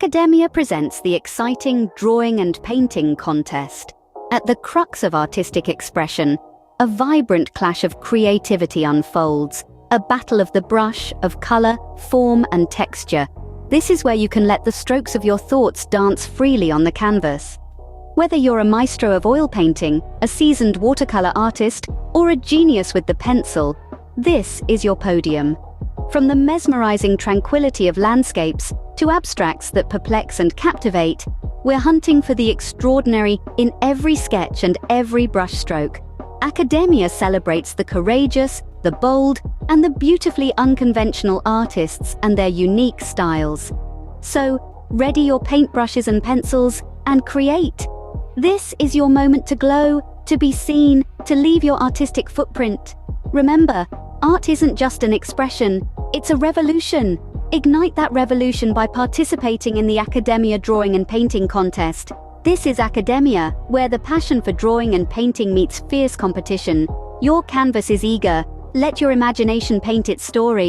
Academia presents the exciting drawing and painting contest. At the crux of artistic expression, a vibrant clash of creativity unfolds, a battle of the brush, of color, form, and texture. This is where you can let the strokes of your thoughts dance freely on the canvas. Whether you're a maestro of oil painting, a seasoned watercolor artist, or a genius with the pencil, this is your podium. From the mesmerizing tranquility of landscapes to abstracts that perplex and captivate, we're hunting for the extraordinary in every sketch and every brushstroke. Academia celebrates the courageous, the bold, and the beautifully unconventional artists and their unique styles. So, ready your paintbrushes and pencils and create. This is your moment to glow, to be seen, to leave your artistic footprint. Remember, art isn't just an expression, it's a revolution. Ignite that revolution by participating in the Academia Drawing and Painting Contest. This is Academia, where the passion for drawing and painting meets fierce competition. Your canvas is eager. Let your imagination paint its story.